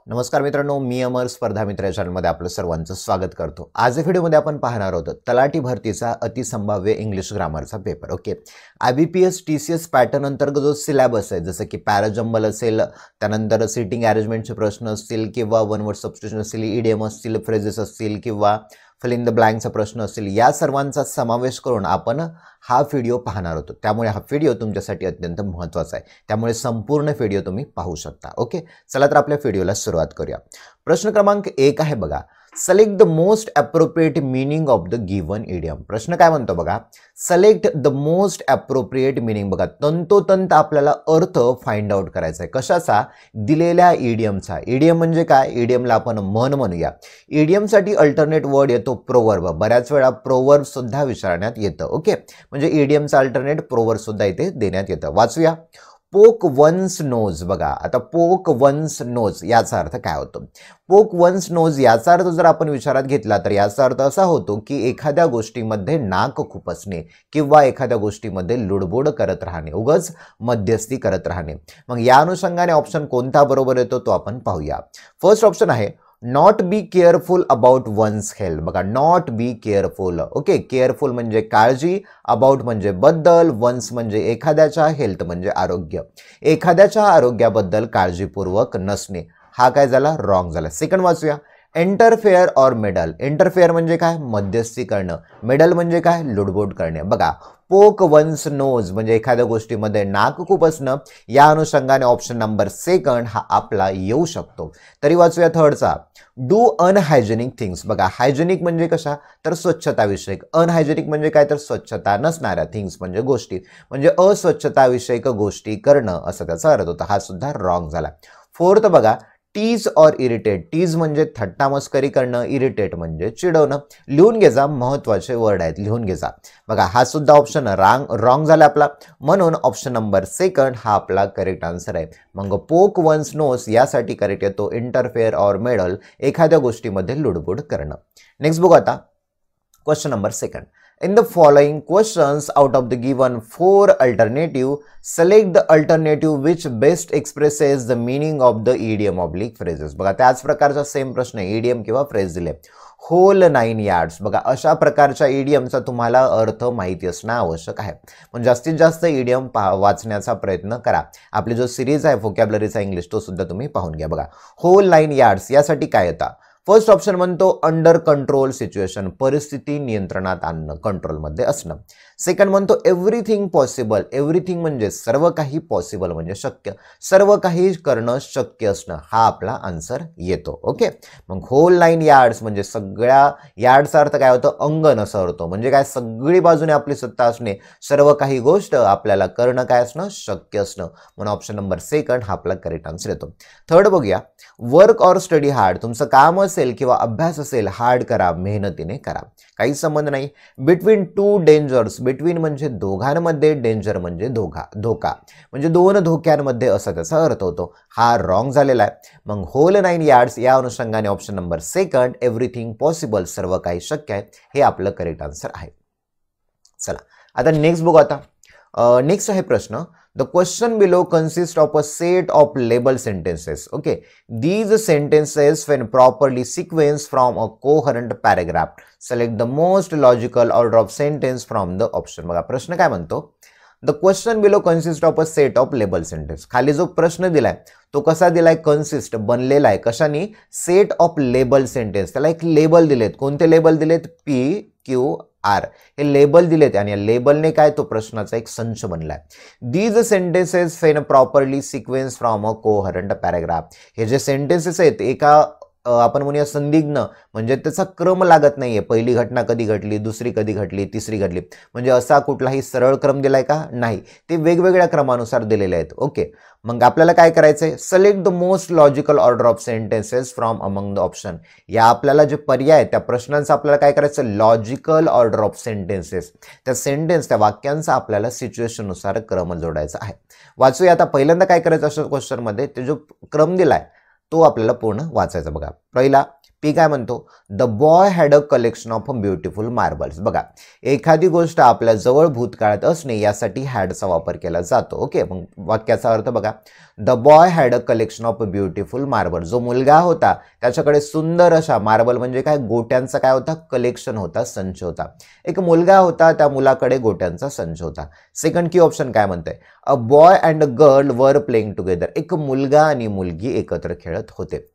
नमस्कार मित्रांनो, मी अमर स्पर्धा मित्र या चॅनलमध्ये आपलं सर्वांचं स्वागत करतो। आज या व्हिडिओमध्ये आपण पाहणार आहोत तलाठी भरतीचा अतिसंभाव्य इंग्लिश ग्रामरचा paper. Okay, IBPS TCS pattern अंतर्गत जो सिलेबस आहे, जसं की पॅराजंबल असेल, त्यानंतर सिटिंग अरेंजमेंटचे प्रश्न असतील किंवा वन वर्ड सबस्टिट्यूशन असतील, इडियम असतील, फ्रेजेस असतील किंवा फिल इन द ब्लँकचा प्रश्न असतील, या सर्वांचा समावेश करून आपण हा व्हिडिओ पाहणार आहोत। त्यामुळे हा व्हिडिओ तुमच्यासाठी अत्यंत महत्त्वाचा आहे, त्यामुळे संपूर्ण व्हिडिओ तुम्ही पाहू शकता। ओके, चला तर आपल्या व्हिडिओला सुरुवात करूया। प्रश्न क्रमांक 1 आहे बघा, select the most appropriate meaning of the given idiom. प्रश्न काय म्हणतो बघा, select the most appropriate meaning. बघा, तंतोतंत आपल्याला अर्थ फाइंड आउट करायचा आहे, कशाचा? दिलेल्या इडियमचा। इडियम म्हणजे काय? इडियमला आपण म्हण म्हणूया। इडियमसाठी अल्टरनेट वर्ड येतो प्रोवर्ब। बऱ्याच वेळा प्रोवर्ब सुद्धा विचारण्यात येतं। ओके, म्हणजे इडियमचा अल्टरनेट प्रोवर्ब सुद्धा इथे देण्यात येतं। वाचूया, पोक वन्स नोज। बघा, आता पोक वन्स नोज याचा अर्थ काय होतो? पोक वन्स नोज याचा अर्थ जर आपण विचारात घेतला तर याचा अर्थ असा होतो की एखाद्या गोष्टीमध्ये नाक खुपसणे किंवा एखाद्या गोष्टीमध्ये लुडबुड करत राहणे, उगाच मध्यस्थी करत राहणे। मग या अनुषंगाने ऑप्शन कोणता बरोबर येतो तो आपण पाहूया। फर्स्ट ऑप्शन आहे not be careful about one's health. बघा, not be careful. Okay, careful म्हणजे काळजी, अबाउट म्हणजे बद्दल, वन्स म्हणजे एखाद्याच्या, हेल्थ म्हणजे आरोग्य। एखाद्याच्या आरोग्याबद्दल काळजीपूर्वक नसणे, हा काय झाला? रॉंग झाला। सेकंड वाचूया, इंटरफेअर ऑर मेडल। इंटरफेअर म्हणजे काय? मध्यस्थी करणं। मेडल म्हणजे काय? लुडबुड करणे। बघा, पोक वन्स नोज म्हणजे एखाद्या गोष्टीमध्ये नाक खुपसणं, या अनुषंगाने ऑप्शन नंबर सेकंड हा आपला येऊ शकतो। तरी वाचूया थर्डचा, डू अनहायजेनिक थिंग्स। बघा, हायजेनिक म्हणजे कशा? तर स्वच्छताविषयक। अनहायजेनिक म्हणजे काय? तर स्वच्छता नसणाऱ्या, थिंग्स म्हणजे गोष्टी, म्हणजे अस्वच्छताविषयक गोष्टी करणं असं त्याचा अर्थ होता, हा सुद्धा रॉंग झाला। फोर्थ बघा, टीज ऑर इरिटेट। टीज म्हणजे थट्टा मस्करी करणं, इरिटेट म्हणजे चिडवणं। लिहून घे जा, महत्त्वाचे वर्ड आहेत, लिहून घे जा। बघा, हा सुद्धा ऑप्शन रॉंग झाला आपला, म्हणून ऑप्शन नंबर सेकंड हा आपला करेक्ट आन्सर आहे। मग पोक वन्स नोज यासाठी करेक्ट येतो इंटरफेअर ऑर मेडल, एखाद्या गोष्टीमध्ये लुडबुड करणं। नेक्स्ट बघू आता question number second, in the following questions out of the given 4 alternative, select the alternative which best expresses the meaning of the idiom oblique phrases। बघा, त्याच प्रकारचा सेम प्रश्न आहे, इडियम किंवा फ्रेज दिले। Whole 9 yards. बघा, अशा प्रकारच्या इडियमचा तुम्हाला अर्थ माहिती असणं आवश्यक आहे, पण जास्तीत जास्त इडियम वाचण्याचा प्रयत्न करा। आपली जो सिरीज आहे व्होकॅब्युलरीचा इंग्लिश तो सुद्धा तुम्ही पाहून घ्या। बघा, होल 9 यार्ड्स यासाठी काय येतं? फर्स्ट ऑप्शन म्हणतो अंडर कंट्रोल सिच्युएशन, परिस्थिती नियंत्रणात आणणं, कंट्रोलमध्ये असणं। सेकंड म्हणतो एव्हरीथिंग पॉसिबल। एव्हरीथिंग म्हणजे सर्व काही, पॉसिबल म्हणजे शक्य, सर्व काही करणं शक्य असणं, हा आपला आन्सर येतो। ओके, मग होल 9 यार्ड्स म्हणजे सगळ्या, यार्डचा अर्थ काय होतं? अंगण असं होतो, म्हणजे काय? सगळी बाजूने आपली सत्ता असणे, सर्व काही गोष्ट आपल्याला करणं काय असणं? शक्य असणं, म्हणून ऑप्शन नंबर सेकंड हा आपला करेक्ट आन्सर येतो। थर्ड बघूया, वर्क ऑर स्टडी हार्ड। तुमचं काम असेल किंवा अभ्यास असेल, हार्ड करा, मेहनतीने करा, काही संबंध नाही। बिटवीन टू डेंजर्स, बिटवीन म्हणजे दोघांमध्ये, डेंजर म्हणजे धोका, म्हणजे दोन धोक्यांमध्ये असा त्याचा अर्थ होतो, हा रॉंग झालेला आहे। मग होल 9 यार्ड्स या अनुषंगाने option number second everything possible, सर्व काही शक्य आहे, हे आपलं करेक्ट आन्सर आहे। चला आता नेक्स्ट बघू। आता नेक्स्ट आहे प्रश्न, the question below consists of a set of label sentences. Okay, these sentences when properly sequenced from a coherent paragraph, select the most logical order of sentence from the option। बघा, प्रश्न काय म्हणतो, the question below consists of a set of label sentence। खाली जो प्रश्न दिलाय तो कसा दिलाय? कन्सिस्ट, बनलेला आहे कशाने? Set of label sentence. त्याला एक लेबल दिलेत, कोणते लेबल दिलेत? PQR हे लेबल दिलेत, आणि या लेबलने काय? तो प्रश्नाचा एक संच बनलाय। These sentences when properly sequence from a coherent paragraph. हे जे सेंटेन्सेस आहेत एका आपण म्हणूया संदिग्ध, म्हणजे त्याचा क्रम लागत नाहीये, पहिली घटना कधी घडली, दुसरी कधी घडली, तिसरी घडली, म्हणजे असा कुठलाही सरळ क्रम दिलाय का? नाही, ते वेगवेगळ्या क्रमानुसार दिलेले आहेत। ओके, मग आपल्याला काय करायचंय? Select the most logical order of sentences from among the option. या आपल्याला जे पर्याय त्या प्रश्नांचं आपल्याला काय करायचं? लॉजिकल ऑर्डर ऑफ सेंटेन्सेस, त्या सेंटेन्स, त्या वाक्यांचा आपल्याला सिच्युएशननुसार क्रम जोडायचा आहे। वाचूया आता, पहिल्यांदा काय करायचं अशा क्वेश्चनमध्ये, ते जो क्रम दिलाय तो आपल्याला पूर्ण वाचायचा। बघा, पहिला पी काय म्हणतो, the boy had a collection of beautiful marbles. बघा, एखादी गोष्ट आपल्या जवळ भूतकाळात असणे यासाठी हॅडचा वापर केला जातो. ओके, मग वाक्याचा अर्थ बघा, the boy had a collection of beautiful marble. जो मुलगा होता त्याच्याकडे सुंदर अशा मार्बल म्हणजे काय, गोट्यांचा काय होता, कलेक्शन होता, संच होता. एक मुलगा होता, त्या मुलाकडे गोट्यांचा संच होता. सेकंड की ऑप्शन काय म्हणते, अ boy and a girl were playing together. एक मुलगा आणि मुलगी एकत्र खेळत होते.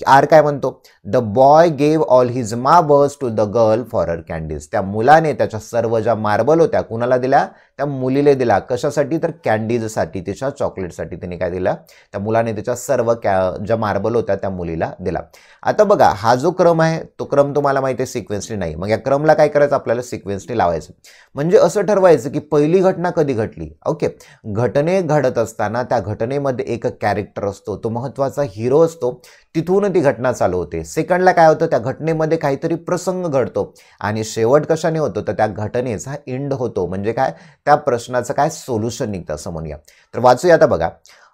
आर काय म्हणतो, the boy gave all his marbles to the girl for her candies. त्या मुलाने त्याच्या सर्व ज्या मार्बल होत्या कुणाला दिल्या, त्या मुलीला दिला. कशासाठी, तर कॅन्डीजसाठी, तिच्या चॉकलेटसाठी तिने काय दिलं, त्या मुलाने त्याच्या सर्व ज्या मार्बल होत्या त्या मुलीला दिला. आता बघा, हा जो क्रम आहे तो क्रम तुम्हाला माहिती आहे सिक्वेन्सली नाही. मग या क्रमला काय करायचं, आपल्याला सिक्वेन्सली लावायचं. म्हणजे असं ठरवायचं की पहिली घटना कधी घडली. ओके, घटने घडत असताना त्या घटनेमध्ये एक कॅरेक्टर असतो, तो महत्वाचा हिरो असतो, तिथून ती घटना चालू होते. सेकंडला काय होतं, त्या घटनेमध्ये काहीतरी प्रसंग घडतो आणि शेवट कशाने होतो, तर त्या घटनेचा एंड होतो. म्हणजे काय, त्या प्रश्नाचं काय सोल्युशन निघतं असं म्हणूया. तर वाचूया आता बघा,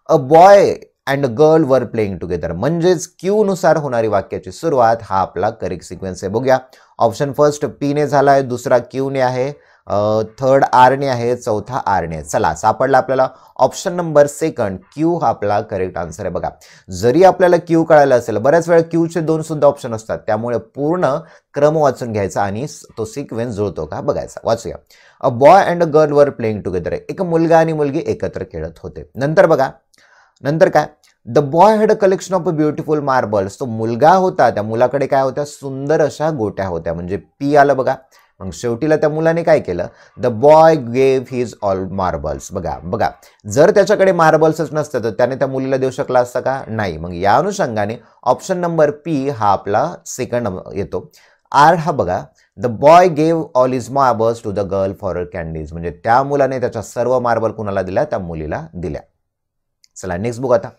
अ boy and girl were playing together. म्हणजेच क्यू नुसार होणारी वाक्याची सुरुवात हा आपला करेक्ट सिक्वेन्स आहे. बघूया, ऑप्शन फर्स्ट पी ने झाला आहे, दुसरा क्यू ने आहे, थर्ड आर ने आहे, चौथा आर ने. चला, सापडला आपल्याला ऑप्शन नंबर सेकंड, क्यू हा आपला करेक्ट आन्सर आहे. बघा, जरी आपल्याला क्यू कळायला असेल, बऱ्याच वेळा क्यूचे 2 सुद्धा ऑप्शन असतात, त्यामुळे पूर्ण क्रम वाचून घ्यायचा आणि तो सिक्वेन्स जुळतो का बघायचा. वाचूया, a boy and a girl were playing together. एक मुलगा आणि मुलगी एकत्र खेळत होते. नंतर बघा, नंतर काय, the boy had a collection of beautiful marbles. तो मुलगा होता, त्या मुलाकडे काय होत्या, सुंदर अशा गोट्या होत्या. म्हणजे पी आलं बघा. मग शेवटीला त्या मुलाने काय केलं, the boy gave his all marbles. बघा बघा, जर त्याच्याकडे मार्बल्सच नसतं तर त्याने त्या मुलीला देऊ शकला असता का, नाही. मग या अनुषंगाने ऑप्शन नंबर पी हा आपला सेकंड येतो. आर हा बघा, the boy gave all his marbles to the girl for her candies. म्हणजे त्या मुलाने त्याच्या सर्व मार्बल कुणाला दिल्या, त्या मुलीला दिल्या. चला नेक्स्ट बघू आता,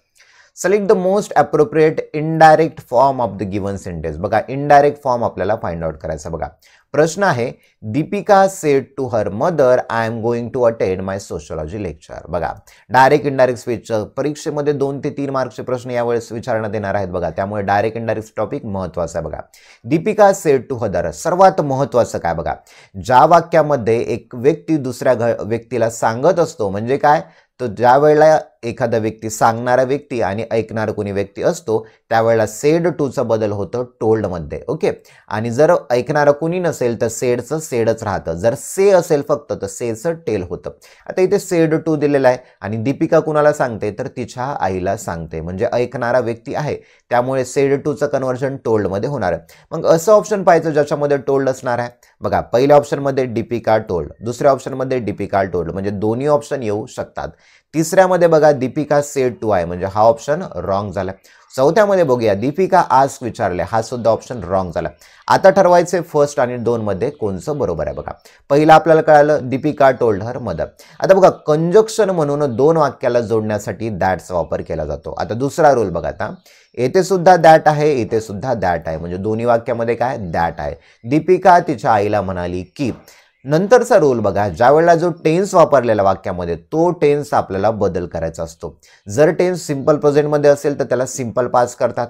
select the most appropriate indirect form of the given sentence. बघा, इनडायरेक्ट फॉर्म आपल्याला फाइंड आउट करायचा. बघा, प्रश्न आहे, Deepika said to her mother I am going to attend my sociology lecture. बघा, डायरेक्ट इनडायरेक्ट स्पीच परीक्षेमध्ये 2 ते 3 मार्क्सचे प्रश्न यावेळेस विचारण्यात येणार आहेत. बघा, त्यामुळे डायरेक्ट इनडायरेक्ट टॉपिक महत्वाचा आहे. बघा, दीपिका सेड टू हर, सर्वात महत्वाचं काय बघा, ज्या वाक्यामध्ये एक व्यक्ती दुसऱ्या व्यक्तीला सांगत असतो, म्हणजे काय, तर ज्या वेळेला एखादा व्यक्ती, सांगणारा व्यक्ती आणि ऐकणारा कोणी व्यक्ती असतो, त्यावेळेला सेड टूचा बदल होतो टोल्डमध्ये. ओके, आणि जर ऐकणारा कोणी नसेल तर सेडचं सेडच राहतं. जर से असेल फक्त तर सेचं टेल होतं. आता इथे सेड टू दिलेला आहे आणि दीपिका कुणाला सांगते, तर तिच्या आईला सांगते. म्हणजे ऐकणारा व्यक्ती आहे, त्यामुळे सेड टूचं कन्व्हर्जन टोल्डमध्ये होणार आहे. मग असं ऑप्शन पाहिजे ज्याच्यामध्ये टोल्ड असणार आहे. बघा, पहिल्या ऑप्शनमध्ये दीपिका टोल्ड, दुसऱ्या ऑप्शनमध्ये दीपिका टोल्ड, म्हणजे दोन्ही ऑप्शन येऊ शकतात. तिसऱ्यामध्ये बघा, दीपिका सेड टू आहे, म्हणजे हा ऑप्शन रॉंग झाला. चौथ्यामध्ये बघूया, दीपिका आस्क विचारले, हा सुद्धा ऑप्शन रॉंग झाला. आता ठरवायचे फर्स्ट आणि 2 मध्ये कोणचं बरोबर आहे. बघा, पहिला आपल्याला कळालं, दीपिका टोल्ड हर मदर. आता बघा, कंजक्शन म्हणून 2 वाक्याला जोडण्यासाठी दॅटचा वापर केला जातो. आता दुसरा रूल बघा, आता येथे सुद्धा दॅट आहे, इथे सुद्धा दॅट आहे, म्हणजे दोन्ही वाक्यामध्ये काय दॅट आहे. दीपिका तिच्या आईला म्हणाली की. नंतरचा रूल बघा, ज्या वेळेला जो टेन्स वापरलेला वाक्यामध्ये तो टेन्स आपल्याला बदल करायचा असतो. जर टेन्स सिंपल प्रेझेंटमध्ये असेल तर त्याला सिंपल पास्ट करतात.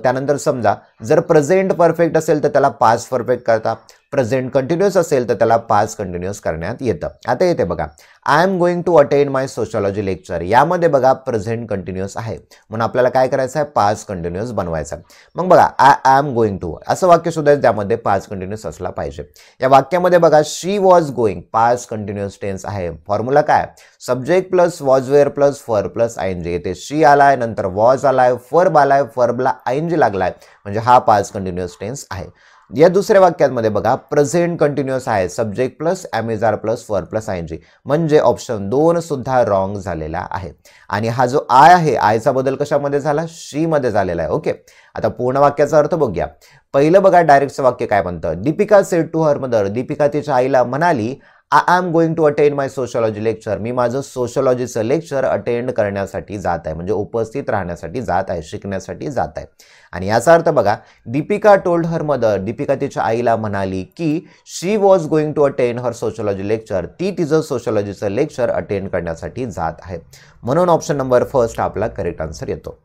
त्यानंतर समजा जर प्रेझेंट परफेक्ट असेल तर त्याला पास्ट परफेक्ट करतात. प्रेझेंट कंटिन्युअस असेल तर त्याला पास्ट कंटिन्युअस करण्यात येतं. आता येते बघा, I am going to attend my sociology lecture. यामध्ये बघा प्रेझेंट कंटिन्युअस आहे, म्हणून आपल्याला काय करायचं आहे, पास्ट कंटिन्युअस बनवायचा. मग बघा, आय एम गोइंग टू असं वाक्य सुद्धा त्यामध्ये पास्ट कंटिन्युअस असला पाहिजे. या वाक्यामध्ये बघा, she was going, past continuous tense आहे. फॉर्म्युला काय, subject plus was were plus फर प्लस आयएनजी. येते शी आलाय, नंतर वॉज आलाय, फर्ब आलाय, फर्बला आयएनजी लागलाय, म्हणजे हा पास्ट कंटिन्युअस टेन्स आहे. या दुसऱ्या वाक्यामध्ये बघा, प्रेझेंट कंटिन्युअस आहे, सब्जेक्ट प्लस एमएसआर प्लस फर प्लस आयएनजी, म्हणजे ऑप्शन 2 सुद्धा रॉंग झालेला आहे. आणि हा जो आय आहे, आयचा बदल कशामध्ये झाला, शी मध्ये झालेला आहे. ओके, आता पूर्ण वाक्याचा अर्थ बघूया. पहिलं बघा, डायरेक्टचं वाक्य काय म्हणतं, Deepika said to her mother. Deepika तिच्या आईला म्हणाली, I am going to attend my sociology lecture. मी माझं सोशोलॉजीचं लेक्चर अटेंड करण्यासाठी जात आहे, म्हणजे उपस्थित राहण्यासाठी जात आहे, शिकण्यासाठी जात आहे. आणि याचा अर्थ बघा, Deepika told her mother. Deepika तिच्या आईला म्हणाली की she was going to attend her sociology lecture. ती तिचं सोशोलॉजीचं लेक्चर अटेंड करण्यासाठी जात आहे. म्हणून ऑप्शन नंबर फर्स्ट आपला करेक्ट आन्सर येतो.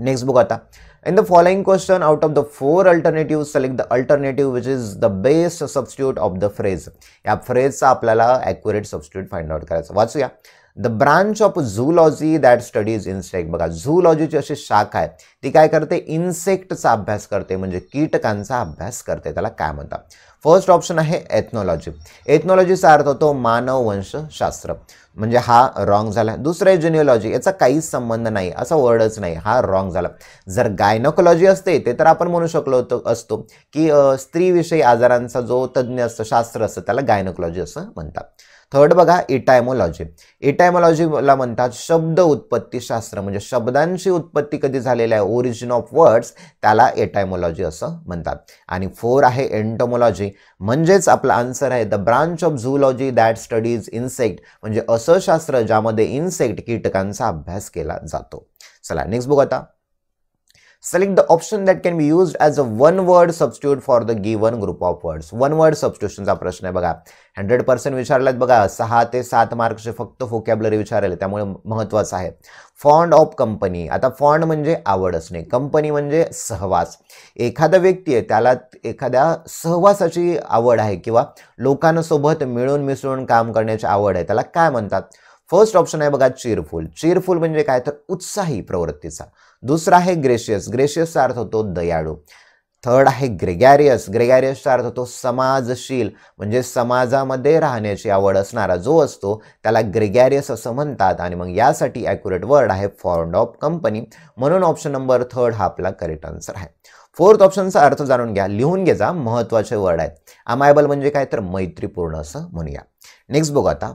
नेक्स्ट बघू आता. In the following question, out of the 4 alternatives, select the alternative which is the best substitute of the phrase. या फ्रेजचा आपल्याला accurate substitute find out करायचं. वाचूया. The branch of zoology that studies insect. बघा, झूलॉजीची अशी शाखा आहे, ती काय करते? इन्सेक्टचा अभ्यास करते, म्हणजे कीटकांचा अभ्यास करते. त्याला काय म्हणतात? फर्स्ट ऑप्शन आहे एथनॉलॉजी. एथनॉलॉजीचा अर्थ होतो मानववंशशास्त्र, म्हणजे हा रॉंग झाला. दुसरं आहे जिनिओलॉजी, याचा काहीच संबंध नाही, असा वर्डच नाही, हा रॉंग झाला. जर गायनोकोलॉजी असते ते तर आपण म्हणू शकलो असतो की स्त्रीविषयी आजारांचा जो तज्ज्ञ असतं, शास्त्र असतं, त्याला गायनोकोलॉजी असं म्हणतात. थर्ड बघा, इटायमोलॉजी. इटायमोलॉजीला म्हणतात शब्द उत्पत्ती शास्त्र, म्हणजे शब्दांची उत्पत्ती कधी झालेली आहे, ओरिजिन ऑफ वर्ड्स, त्याला इटायमोलॉजी असं म्हणतात. आणि 4 आहे एंटोमोलॉजी, म्हणजेच आपला आन्सर आहे the branch of zoology that studies insect, म्हणजे असं शास्त्र ज्यामध्ये इन्सेक्ट कीटकांचा अभ्यास केला जातो. चला नेक्स्ट बघू आता. Select the option that can be used as a one word substitute for the given group of words. One word substitution चा प्रश्न आहे बघा. 100% विचारलात बघा. 6 ते 7 मार्क्सचे फक्त व्होकॅब्युलरी विचारले, त्यामुळे महत्त्वाचं आहे. Fond of company. आता फॉन्ड म्हणजे आवड असणे, कंपनी म्हणजे सहवास. एखादा व्यक्ती आहे त्याला एखाद्या सहवासाची आवड आहे किंवा लोकांसोबत मिळून मिसळून काम करण्याची आवड आहे, त्याला काय म्हणतात? फर्स्ट ऑप्शन आहे बघा चीरफुल. चीरफुल म्हणजे काय? तर उत्साही प्रवृत्तीचा. दुसरा आहे ग्रेशियस. ग्रेशियसचा अर्थ होतो दयाळू. थर्ड आहे ग्रेगॅरियस. ग्रेगॅरियसचा अर्थ होतो समाजशील, म्हणजे समाजामध्ये राहण्याची आवड असणारा जो असतो त्याला ग्रेगॅरियस असं म्हणतात. आणि मग यासाठी ॲक्युरेट वर्ड आहे फॉन्ड ऑफ कंपनी, म्हणून ऑप्शन नंबर 3 हा आपला करेक्ट आन्सर आहे. फोर्थ ऑप्शनचा अर्थ जाणून घ्या, लिहून घ्यायचा, महत्त्वाचे वर्ड आहेत. अमायबल म्हणजे काय? तर मैत्रीपूर्ण असं म्हणूया. नेक्स्ट बघू आता.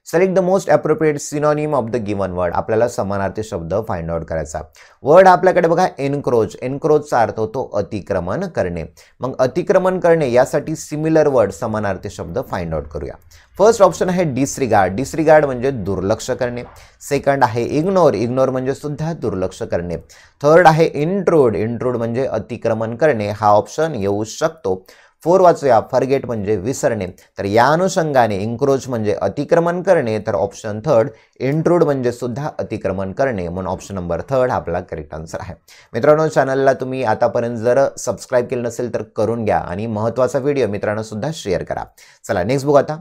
Select the most appropriate synonym of the given word. आपल्याला समानार्थी शब्द फाइंड आउट करायचा. वर्ड आपल्याकडे बघा एनक्रोच. एनक्रोचचा अर्थ होतो अतिक्रमण करणे. मग अतिक्रमण करणे यासाठी सिमिलर वर्ड समानार्थी शब्द फाइंड आउट करूया. फर्स्ट ऑप्शन आहे डिसरिगार्ड. डिसरिगार्ड म्हणजे दुर्लक्ष करणे. सेकंड आहे इग्नोर. इग्नोर म्हणजे सुद्धा दुर्लक्ष करणे. थर्ड आहे इंट्रूड. इंट्रूड म्हणजे अतिक्रमण करणे. हा ऑप्शन येऊ शकतो. 4 वाचूया. फॉरगेट म्हणजे विसरणे. तर या अनुषंगाने इंक्रोच म्हणजे अतिक्रमण करणे, तर ऑप्शन 3 इंट्रूड म्हणजे सुद्धा अतिक्रमण करणे, म्हणून ऑप्शन नंबर 3 आपला करेक्ट आन्सर आहे. मित्रांनो, चॅनलला तुम्ही आतापर्यंत जर सबस्क्राईब केलं नसेल तर करून घ्या आणि महत्त्वाचा व्हिडिओ मित्रांनो सुद्धा शेअर करा. चला नेक्स्ट बघू आता.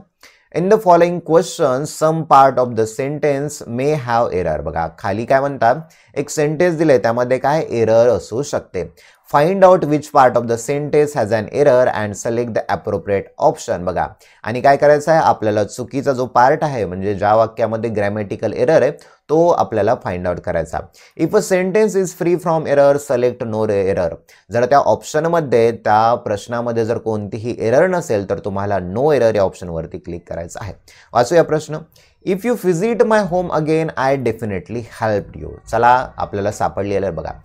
In the following questions, some part of the sentence may have error. बघा खाली काय म्हणतात, एक सेंटेन्स दिले त्यामध्ये काय एरर असू शकते. Find out which part of the sentence has an error and select the appropriate option. बघा आणि काय करायचं आहे, आपल्याला चुकीचा जो पार्ट आहे म्हणजे ज्या वाक्यामध्ये ग्रॅमॅटिकल एरर आहे तो आपल्याला फाइंड आउट करायचा. If a sentence is free from error select no error. जर त्या ऑप्शनमध्ये त्या प्रश्नामध्ये जर कोणतीही एरर नसेल तर तुम्हाला नो एरर या ऑप्शनवरती क्लिक करायचं आहे. वाचूया प्रश्न. If you visit my home again I definitely help you. चला आपल्याला सापडलेलं बघा.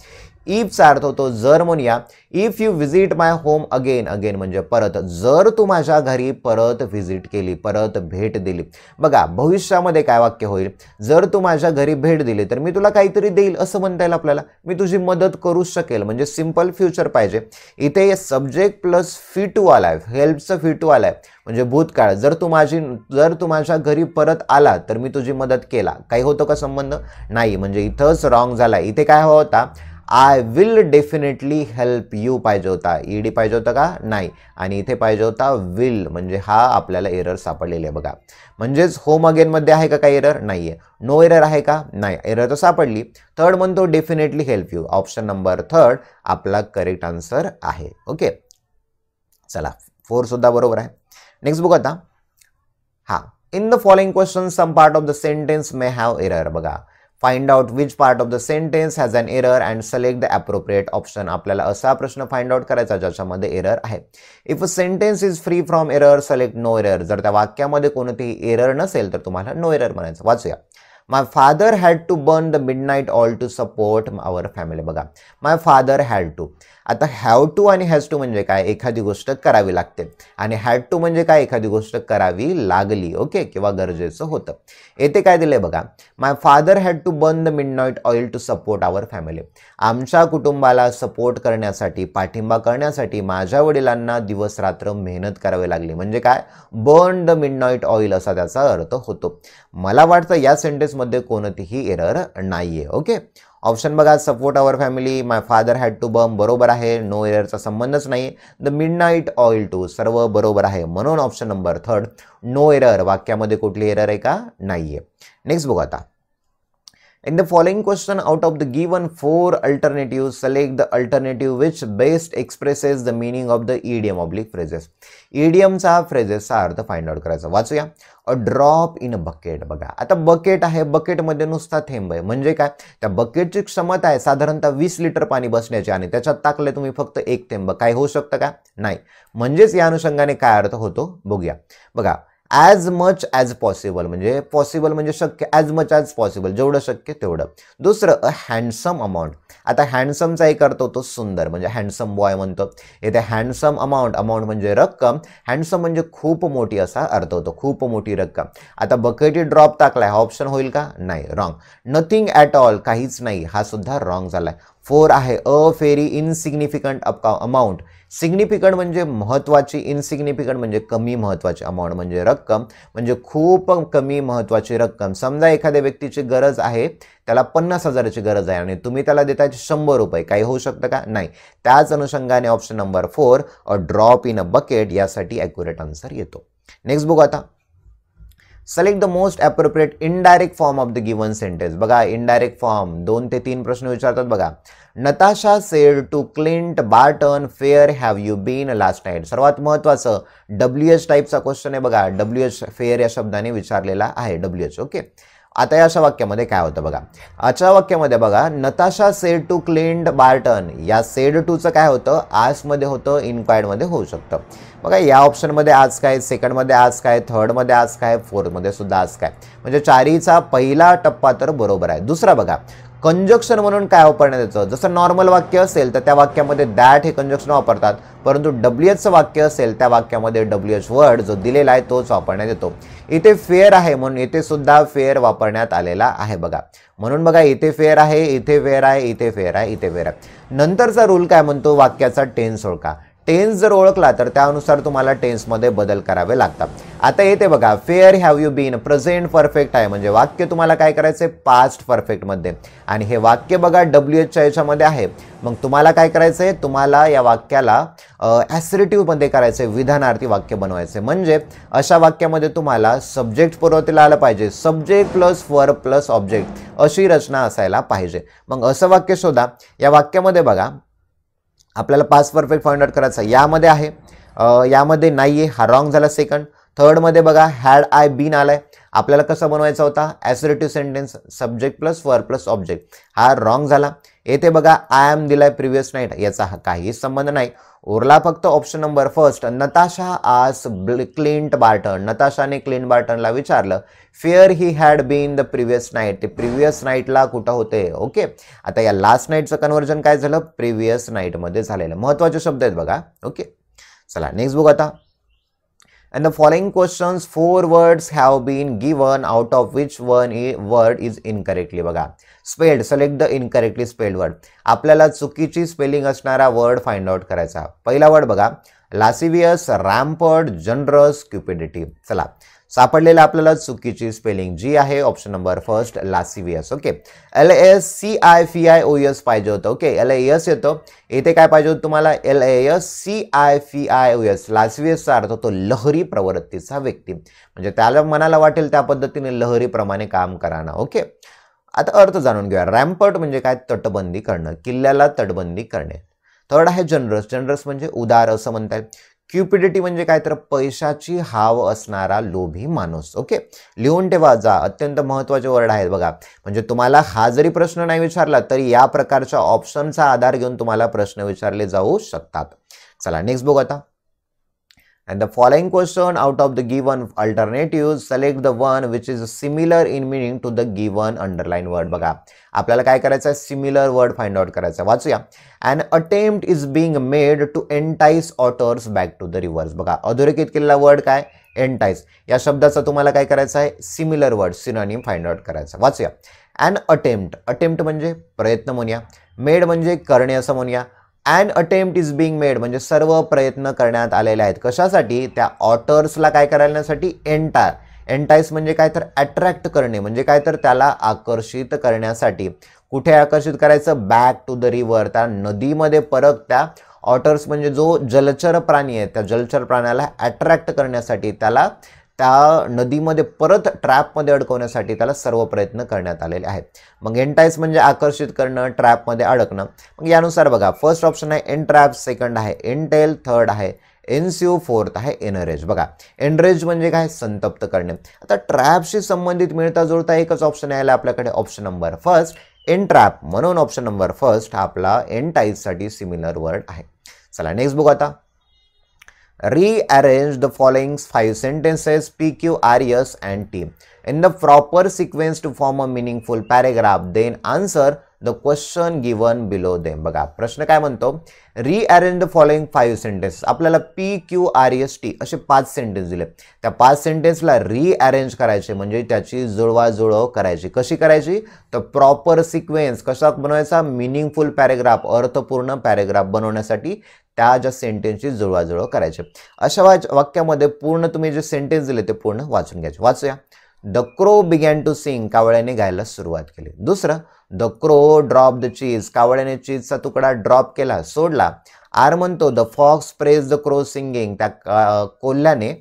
इफचा अर्थ होतो जर म्हणूया. If you visit my home again. Again म्हणजे परत. जर तू माझ्या घरी परत व्हिजिट केली, परत भेट दिली. बघा भविष्यामध्ये काय वाक्य होईल, जर तू माझ्या घरी भेट दिली तर मी तुला काहीतरी देईल असं म्हणता येईल आपल्याला. मी तुझी मदत करू शकेल, म्हणजे सिंपल फ्युचर पाहिजे. इथे सब्जेक्ट प्लस फी टू आलाय, हेल्पचं फी टू आलाय म्हणजे भूतकाळ. जर तू माझ्या घरी परत आला तर मी तुझी मदत केला. काही होतो का संबंध? नाही, म्हणजे इथंच रॉंग झाला. इथे काय होता, I will definitely help you पाहिजे होता. ईडी पाहिजे होता का? नाही. आणि इथे पाहिजे होता विल, म्हणजे हा आपल्याला एरर सापडलेला आहे बघा. म्हणजेच होम अगेनमध्ये आहे का काही एरर? नाही आहे. नो एरर आहे का? नाही. एरर तर सापडली. थर्ड म्हणतो definitely help you. Option number 3 आपला करेक्ट आन्सर आहे. ओके चला 4 सुद्धा बरोबर आहे. नेक्स्ट बघू आता. हा, in the following question some part of the sentence may have error. बघा find out which part of the sentence has an error and select the appropriate option. आपल्याला असा प्रश्न फाइंड आउट करायचा ज्याच्यामध्ये एरर आहे. If a sentence is free from error select no error. जर त्या वाक्यामध्ये कोणतीही एरर नसेल तर तुम्हाला नो एरर म्हणायचं. वाचूया. My father had to burn the midnight all to support our family. बघा माय फादर हॅड टू. आता हॅव टू आणि हॅज टू म्हणजे काय, एखादी गोष्ट करावी लागते. आणि हॅड टू म्हणजे काय, एखादी गोष्ट करावी लागली. ओके, किंवा गरजेचं होतं. येथे काय दिलंय बघा, my father had to burn the midnight oil to support our family. आमच्या कुटुंबाला सपोर्ट करण्यासाठी, पाठिंबा करण्यासाठी माझ्या वडिलांना दिवस रात्र मेहनत करावी लागली. म्हणजे काय, बर्न द मिडनाईट ऑइल असा त्याचा अर्थ होतो. मला वाटतं या सेंटेन्समध्ये कोणतीही एरर नाहीये. ओके, ऑप्शन बघा, support our family, my father had to burn, बरोबर आहे, नो एररचा संबंधच नाही. द मिडनाईट ऑइल टू, सर्व बरोबर आहे. म्हणून ऑप्शन नंबर 3 नो एरर, वाक्यामध्ये कुठली एरर आहे का, नाहीये. नेक्स्ट बघू आता. In the following question, out of the given 4 alternatives, select the alternative which best expresses the meaning of the idiom oblique phrases. Idiom चा phrases चा अर्थ फाइंड आउट करायचा. वाचूया. A drop in a bucket. बघा, आता bucket आहे, बकेटमध्ये नुसता थेंब आहे, म्हणजे काय, त्या बकेटची क्षमता आहे साधारणतः 20 लिटर पाणी बसण्याची आणि त्याच्यात टाकले तुम्ही फक्त एक थेंब. काय होऊ शकतं का, नाही. म्हणजेच या अनुषंगाने काय अर्थ होतो बघूया. बघा, ॲज मच ॲज पॉसिबल, म्हणजे पॉसिबल म्हणजे शक्य, ॲज मच ॲज पॉसिबल, जेवढं शक्य तेवढं. दुसरं, अ हँडसम अमाऊंट. आता हँडसमचा एक अर्थ होतो सुंदर, म्हणजे हँडसम बॉय म्हणतो. इथे हँडसम अमाऊंट, अमाऊंट म्हणजे रक्कम, हँडसम म्हणजे खूप मोठी असा अर्थ होतो, खूप मोठी रक्कम. आता बकेटी ड्रॉप टाकलाय, हा ऑप्शन होईल का, नाही, रॉंग. नथिंग ॲट ऑल, काहीच नाही, हा सुद्धा रॉंग झालाय. 4 आहे, अ व्हेरी इनसिग्निफिकंट अमाऊंट. सिग्निफिकंट म्हणजे महत्त्वाची, इनसिग्निफिकंट म्हणजे कमी महत्त्वाची, अमाऊंट म्हणजे रक्कम, म्हणजे खूप कमी महत्त्वाची रक्कम. समजा एखाद्या व्यक्तीची गरज आहे, त्याला 50,000ची गरज आहे आणि तुम्ही त्याला देताय 100 रुपये, काही होऊ शकतं का, नाही. त्याच अनुषंगाने option number 4 a drop in a bucket यासाठी ॲक्युरेट आन्सर येतो. नेक्स्ट बघू आता. Select the most appropriate indirect form of the given sentence. बघा, इनडायरेक्ट फॉर्म 2 ते 3 प्रश्न विचारतात. बघा, Natasha said to Clint Barton where have you been last night. सर्वात महत्त्वाचं WH टाईपचा क्वेश्चन आहे. बघा, WH फेअर या शब्दाने विचारलेला आहे, WH. ओके, आता या अशा वाक्यामध्ये काय होतं बघा. अशा वाक्यामध्ये बघा, Natasha said to Clint Barton, या सेड टूचं काय होतं, आजमध्ये होतं, इनक्वायर्डमध्ये होऊ शकतं. बघा, या ऑप्शनमध्ये आज काय, सेकंडमध्ये आज काय, थर्डमध्ये आज काय, फोर्थमध्ये सुद्धा आज काय, म्हणजे चारीचा पहिला टप्पा तर बरोबर आहे. दुसरा बघा, कंजक्शन म्हणून काय वापरण्यात येतं. जसं नॉर्मल वाक्य असेल तर त्या वाक्यामध्ये दॅट हे कंजक्शन वापरतात, परंतु WHचं वाक्य असेल त्या वाक्यामध्ये WH वर्ड जो दिलेला आहे तोच वापरण्यात येतो. इथे फेअर आहे म्हणून इथे सुद्धा फेअर वापरण्यात आलेला आहे. बघा, म्हणून बघा, इथे फेअर आहे, इथे फेअर आहे, इथे फेअर आहे, इथे फेअर आहे. नंतरचा रूल काय म्हणतो, वाक्याचा टेन्स ओळखा. टेन्स जर ओळखला तर त्यानुसार तुम्हाला टेन्समध्ये बदल करावे लागतात. आता येते बघा, where have you been, present perfect आहे, म्हणजे वाक्य तुम्हाला काय करायचं आहे, पास्ट परफेक्टमध्ये, आणि हे वाक्य बघा WHच्या याच्यामध्ये आहे. मग तुम्हाला काय करायचं आहे, तुम्हाला या वाक्याला ॲसरेटिव्हमध्ये करायचं आहे, विधानार्थी वाक्य बनवायचं आहे. म्हणजे अशा वाक्यामध्ये तुम्हाला सब्जेक्ट पुरवतेला आलं पाहिजे, subject plus verb plus object अशी रचना असायला पाहिजे. मग असं वाक्य शोधा. या वाक्यामध्ये बघा, आपल्याला पास्ट परफेक्ट फाइंड आउट करायचा, यामध्ये आहे, यामध्ये नाहीये, हा रॉंग झाला. सेकंड, थर्डमध्ये बघा, हॅड आय बीन आलाय, आपल्याला कसं बनवायचा होता, assertive sentence, subject plus verb plus object, हा रॉंग झाला. येथे बघा, आय एम दिलाय प्रिव्हियस नाईट, याचा काही संबंध नाही. उरला फक्त ऑप्शन नंबर फर्स्ट, नताशा आज क्लिंट बार्टन, नताशाने क्लिंट बार्टनला विचारलं where he had been the previous night, ते प्रिव्हियस नाईटला कुठं होते. ओके, आता या लास्ट नाईटचं कन्व्हर्जन काय झालं, प्रिव्हियस नाईटमध्ये झालेलं. महत्त्वाचे शब्द आहेत बघा. ओके, चला नेक्स्ट बघू आता. And the following questions 4 words have been given out of which one word is incorrectly. बघा, spelled, select the incorrectly spelled word. आपल्याला चुकीची स्पेलिंग असणारा वर्ड फाइंड आउट करायचा. पहिला वर्ड बघा, lascivious, rampant, generous, cupidity. चला, सापडलेला आपल्याला चुकीची स्पेलिंग जी आहे option number first, lascivious. Okay, LASCIFIOUS पाहिजे होतं. ओके, LAS येतो, इथे काय पाहिजे होतं तुम्हाला, LASCIFIOUS. लासिवियसचा अर्थ होतो लहरी प्रवृत्तीचा व्यक्ती, म्हणजे त्याला मनाला वाटेल त्या पद्धतीने लहरीप्रमाणे काम करा ना. ओके, आता अर्थ जाणून घेऊया. रॅम्पर्ट म्हणजे काय, तटबंदी करणं, किल्ल्याला तटबंदी करणे. थर्ड आहे जनरस, जनरस म्हणजे उदार असं म्हणता येईल. क्युपिडिटी म्हणजे काय, तर पैशाची हाव असणारा लोभी माणूस. ओके, लिहून ठेवा जा, अत्यंत महत्त्वाचे वर्ड आहेत बघा. म्हणजे तुम्हाला हा जरी प्रश्न नाही विचारला तरी या प्रकारच्या ऑप्शनचा आधार घेऊन तुम्हाला प्रश्न विचारले जाऊ शकतात. चला नेक्स्ट बघू आता. And the following question, out of the given alternatives, select the one which is similar in meaning to the given underline word. बघा, आपल्याला काय करायचं आहे, सिमिलर वर्ड फाइंड आउट करायचा. वाचूया. An attempt is being made to entice otters back to the rivers. बघा, अधोरेखित केलेला word काय, एंटाइस. या शब्दाचा तुम्हाला काय करायचं आहे, similar word, synonym find out करायचा. वाचूया. An attempt, अटेम्प्ट म्हणजे प्रयत्न म्हणूया, मेड म्हणजे करणे असं म्हणूया. An attempt is being made म्हणजे सर्व प्रयत्न करण्यात आलेले आहेत. कशासाठी, त्या ऑटर्सला काय करण्यासाठी, एंटाइस म्हणजे काय तर अट्रॅक्ट करणे, म्हणजे काय तर त्याला आकर्षित करण्यासाठी. कुठे आकर्षित करायचं, बॅक टू द रिव्हर, त्या नदीमध्ये परत त्या ऑटर्स म्हणजे जो जलचर प्राणी आहे त्या जलचर प्राण्याला अट्रॅक्ट करण्यासाठी, त्याला त्या नदीमध्ये परत ट्रॅपमध्ये अडकवण्यासाठी त्याला सर्व प्रयत्न करण्यात आलेले आहेत. मग एंटाईस म्हणजे आकर्षित करणं, ट्रॅपमध्ये अडकणं. मग यानुसार बघा, फर्स्ट ऑप्शन आहे एनट्रॅप, सेकंड आहे एनटेल, थर्ड आहे एनस्यू, फोर्थ आहे एनरेज. बघा, एनरेज म्हणजे काय, संतप्त करणे. आता ट्रॅपशी संबंधित मिळता जुळता एकच ऑप्शन यायला आपल्याकडे, ऑप्शन नंबर फर्स्ट एनट्रॅप. म्हणून ऑप्शन नंबर फर्स्ट हा आपला एनटाईस साठी सिमिलर वर्ड आहे. चला नेक्स्ट बघू आता. Rearrange the following 5 sentences P, Q, R, S and T in the proper sequence to form a meaningful paragraph. Then answer the question given below them. बघा, प्रश्न काय म्हणतो, rearrange the following 5 sentences. आपल्याला P, Q, R, S, T असे 5 sentence दिले. त्या 5 सेंटेन्सला rearrange करायचे म्हणजे त्याची जुळवाजुळव करायची. कशी करायची, तर प्रॉपर सिक्वेन्स. कसा बनवायचा, मिनिंगफुल पॅरेग्राफ, अर्थपूर्ण पॅरेग्राफ बनवण्यासाठी त्या ज्या सेंटेन्सची जुळवाजुळव करायचे. अशा वाक्यामध्ये पूर्ण तुम्ही जे सेंटेन्स दिले ते पूर्ण वाचून घ्यायचे. वाचूया. The crow began to sing, कावळ्याने गायला सुरुवात केली. दुसरं, the crow drop the cheese, कावळ्याने चीजचा तुकडा ड्रॉप केला, सोडला. आर म्हणतो the fox praise the crow singing, त्या कोल्ह्याने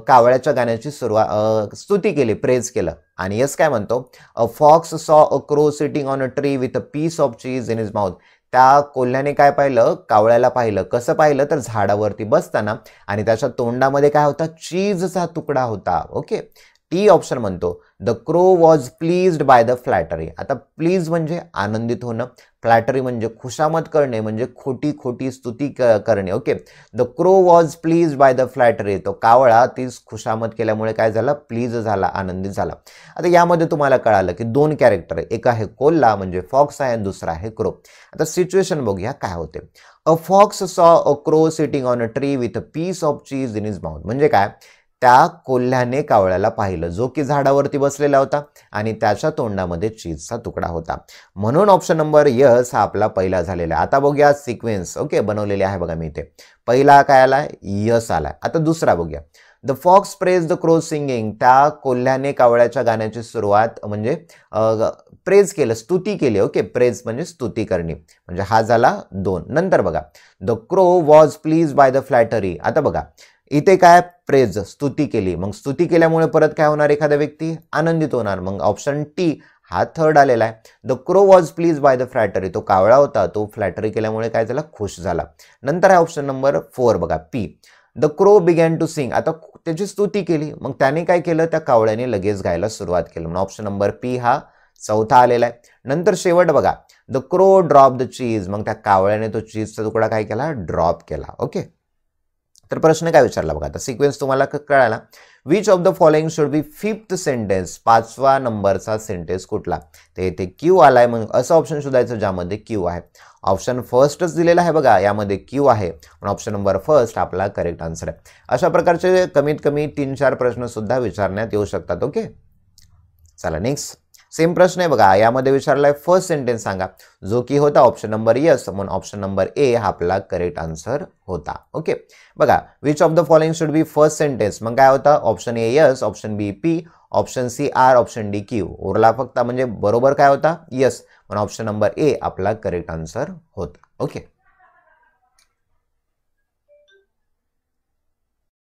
कावळ्याच्या गाण्याची स्तुती केली, प्रेज केलं. आणि यस काय म्हणतो, a fox saw a crow sitting on a tree with a piece of cheese in his mouth. त्या कोल्ह्याने काय पाहिलं, कावळ्याला पाहिलं. कसं पाहिलं, तर झाडावरती बसताना, आणि त्याच्या तोंडामध्ये काय होता, चीजचा तुकडा होता. ओके. टी ऑप्शन म्हणतो the crow was pleased by the flattery. आता प्लीज म्हणजे आनंदित होणं, फ्लॅटरी म्हणजे खुशामत करणे, म्हणजे खोटी खोटी स्तुती करणे. Okay. The crow was pleased by the flattery, तो कावळा ती खुशामत केल्यामुळे काय झाला, प्लीज झाला, आनंदित झाला. आता यामध्ये तुम्हाला कळालं की 2 कॅरेक्टर आहे, एक आहे कोल्हा म्हणजे फॉक्स आहे आणि दुसरा आहे क्रो. आता सिच्युएशन बघूया काय होते. A fox saw a crow sitting on a tree with a piece of cheese in his mouth. म्हणजे काय, त्या कोल्ह्याने कावळ्याला पाहिलं जो की झाडावरती बसलेला होता आणि त्याच्या तोंडामध्ये चीजचा तुकडा होता. म्हणून ऑप्शन नंबर यस हा आपला पहिला झालेला आहे. आता बघूया सिक्वेन्स. ओके, बनवलेली आहे बघा मी इथे. पहिला काय आलाय, यस आलाय. आता दुसरा बघूया. The fox praise the crow singing, त्या कोल्ह्याने कावळ्याच्या गाण्याची सुरुवात म्हणजे प्रेज केलं, स्तुती केली. ओके, प्रेज म्हणजे स्तुती करणे, म्हणजे हा झाला 2. नंतर बघा, the crow was please by the flattery. आता बघा इथे काय, प्रेज, स्तुती केली. मग स्तुती केल्यामुळे परत काय होणार, एखादा व्यक्ती आनंदित होणार. मग ऑप्शन टी हा थर्ड आलेला आहे. The crow was please by the flattery, तो कावळा होता, तो फ्लॅटरी केल्यामुळे काय झाला, खुश झाला. नंतर आहे ऑप्शन नंबर 4 बघा, P. The crow began to sing, आता त्याची स्तुती केली, मग त्याने काय केलं, त्या कावळ्याने लगेच गायला सुरुवात केली. म्हणून ऑप्शन नंबर पी हा चौथा आलेला आहे. नंतर शेवट बघा, द क्रो ड्रॉप द चीज, मग त्या कावळ्याने तो चीजचा तुकडा काय केला, ड्रॉप केला. ओके. तर प्रश्न काय विचारला बघा, आता सिक्वेन्स तुम्हाला कळाला. Which of the following should B 5th sentence, 5व्या नंबरचा सेंटेन्स कुठला. ते इथे क्यू आलाय, मग असं ऑप्शन शोधायचं ज्यामध्ये क्यू आहे. ऑप्शन फर्स्टच दिलेला आहे बघा, यामध्ये क्यू आहे, पण ऑप्शन नंबर फर्स्ट आपला करेक्ट आन्सर आहे. अशा प्रकारचे कमीत कमी 3-4 प्रश्न सुद्धा विचारण्यात येऊ शकतात. ओके, चला नेक्स्ट सेम प्रश्न आहे बघा. यामध्ये विचारलाय फर्स्ट सेंटेन्स सांगा, जो की होता ऑप्शन नंबर यस, म्हणून ऑप्शन नंबर ए हा आपला करेक्ट आन्सर होता. ओके बघा, which of the following should be first sentence, मग काय होता, option A S, option B P, option C R, option D Q. उरला फक्त म्हणजे बरोबर काय होता, यस, म्हणून ऑप्शन नंबर ए आपला करेक्ट आन्सर होता. ओके.